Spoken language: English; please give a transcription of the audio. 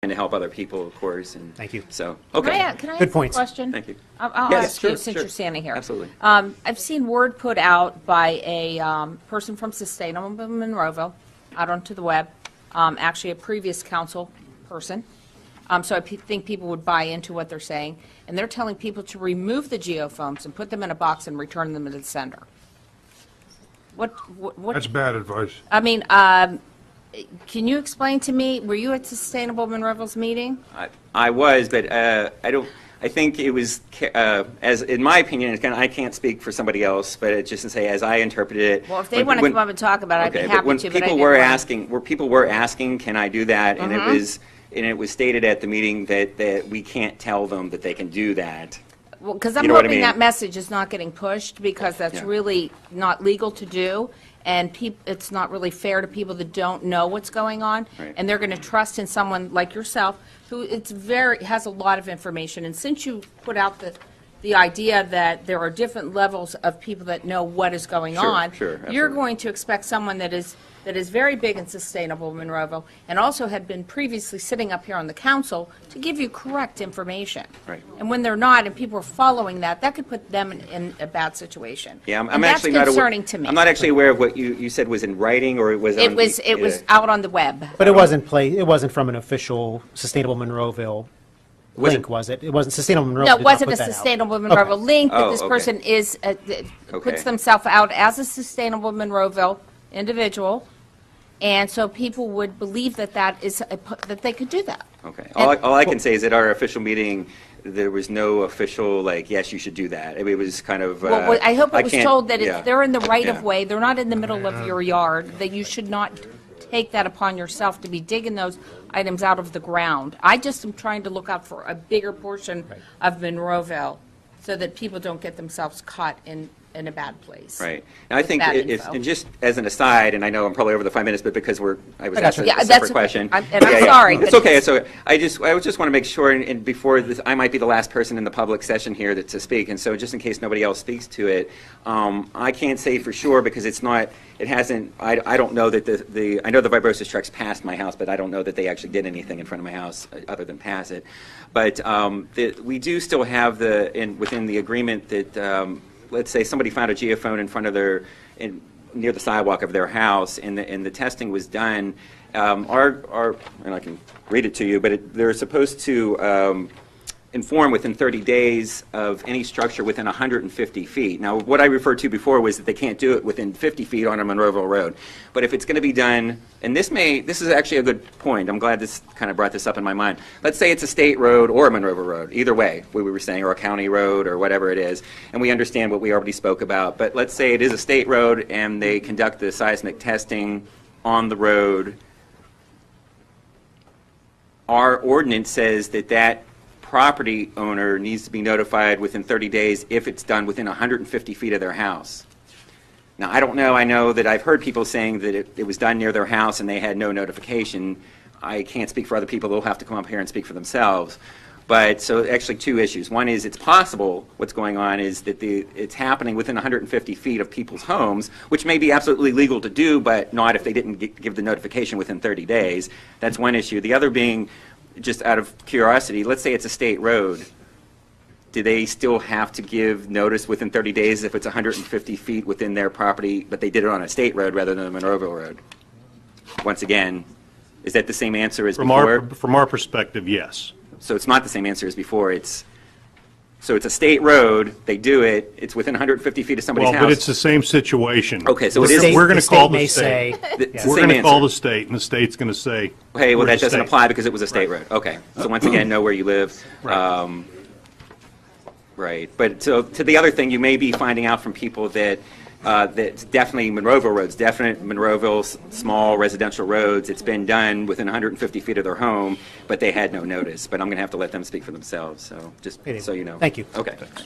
to help other people, of course. And Thank you. So, okay. Can I Good ask points. a question? Thank you. I'll Yes, ask you sure, since sure. you're standing here. Absolutely. I've seen word put out by a person from Sustainable Monroeville out onto the web, actually a previous council person. So I think people would buy into what they're saying. And they're telling people to remove the geophones and put them in a box and return them to the sender. What? That's bad advice. I mean, can you explain to me, were you at Sustainable Monroeville's meeting? I was, but I don't. I think it was, as in my opinion, it's I can't speak for somebody else, but it's just to say, as I interpreted it. Well, if they want to come up and talk about it, I'd be happy when to. People were asking, people were asking, can I do that? And it was stated at the meeting that we can't tell them that they can do that. Well, because I'm You know what I hoping mean? that message is not getting pushed, because that's really not legal to do, and it's not really fair to people that don't know what's going on, Right. and they're going to trust in someone like yourself, who has a lot of information. And since you put out the idea that there are different levels of people that know what is going Sure, on, sure, you're absolutely. going to expect someone that is very big and Sustainable Monroeville, and also had been previously sitting up here on the council to give you correct information. Right. And when they're not, and people are following that could put them in a bad situation. Yeah, I'm And actually that's not concerning to me. I'm not actually aware of what you said was in writing, or it was. It was out on the web. But it wasn't from an official Sustainable Monroeville link, was it? It wasn't Sustainable Monroeville. No, did it not wasn't put a that out. Sustainable Monroeville link, but Oh, this okay. person is, Okay. puts themselves out as a Sustainable Monroeville individual, and so people would believe that that they could do that. Okay. And- All I can say is at our official meeting, there was no official, like, yes, you should do that. I mean, it was kind of. Well, I hope it was can't- told that yeah. if they're in the right Yeah. of way, they're not in the middle of your yard, that you should not take that upon yourself to be digging those items out of the ground. I just am trying to look out for a bigger portion of Monroeville, so that people don't get themselves caught in a bad place. Right. And I think, bad if, info. and just as an aside, and I know I'm probably over the 5 minutes, but because I was asked you. a Yeah, separate that's- question. I'm sorry, It's but okay. So I just want to make sure, and before this, I might be the last person in the public session here to speak, and so just in case nobody else speaks to it, I can't say for sure because it hasn't, I don't know that I know the Vibrosis trucks passed my house, but I don't know that they actually did anything in front of my house other than pass it. But we do still have within the agreement that, let's say somebody found a geophone in front of near the sidewalk of their house, and the testing was done. And I can read it to you, but they're supposed to inform within 30 days of any structure within 150 feet. Now, what I referred to before was that they can't do it within 50 feet on a Monroeville road. But if it's going to be done, and this is actually a good point. I'm glad this kind of brought this up in my mind. Let's say it's a state road or a Monroeville road, either way, we were saying, or a county road or whatever it is, and we understand what we already spoke about. But let's say it is a state road and they conduct the seismic testing on the road. Our ordinance says that property owner needs to be notified within 30 days if it's done within 150 feet of their house. Now, I don't know. I know that I've heard people saying that it was done near their house and they had no notification. I can't speak for other people. They'll have to come up here and speak for themselves. But so actually two issues. One is it's possible what's going on is that it's happening within 150 feet of people's homes, which may be absolutely legal to do, but not if they didn't give the notification within 30 days. That's one issue. The other being, just out of curiosity, let's say it's a state road. Do they still have to give notice within 30 days if it's 150 feet within their property, but they did it on a state road rather than a Monroeville road? Once again, is that the same answer as before? From our perspective, yes. So it's not the same answer as before. So it's a state road, they do it, it's within 150 feet of somebody's house. Well, but it's the same situation. Okay, so it is. We're going to call the may state. say, It's the We're same going to call answer. the state, and the state's going to say, Hey, well, we're that the doesn't state. apply because it was a state road. Okay, so once again, know where you live. Right. Right, but so to the other thing, you may be finding out from people that that's definitely Monroeville roads, definite Monroeville small residential roads. It's been done within 150 feet of their home, but they had no notice. But I'm going to have to let them speak for themselves. So just so you know. Thank you. Okay. Thanks.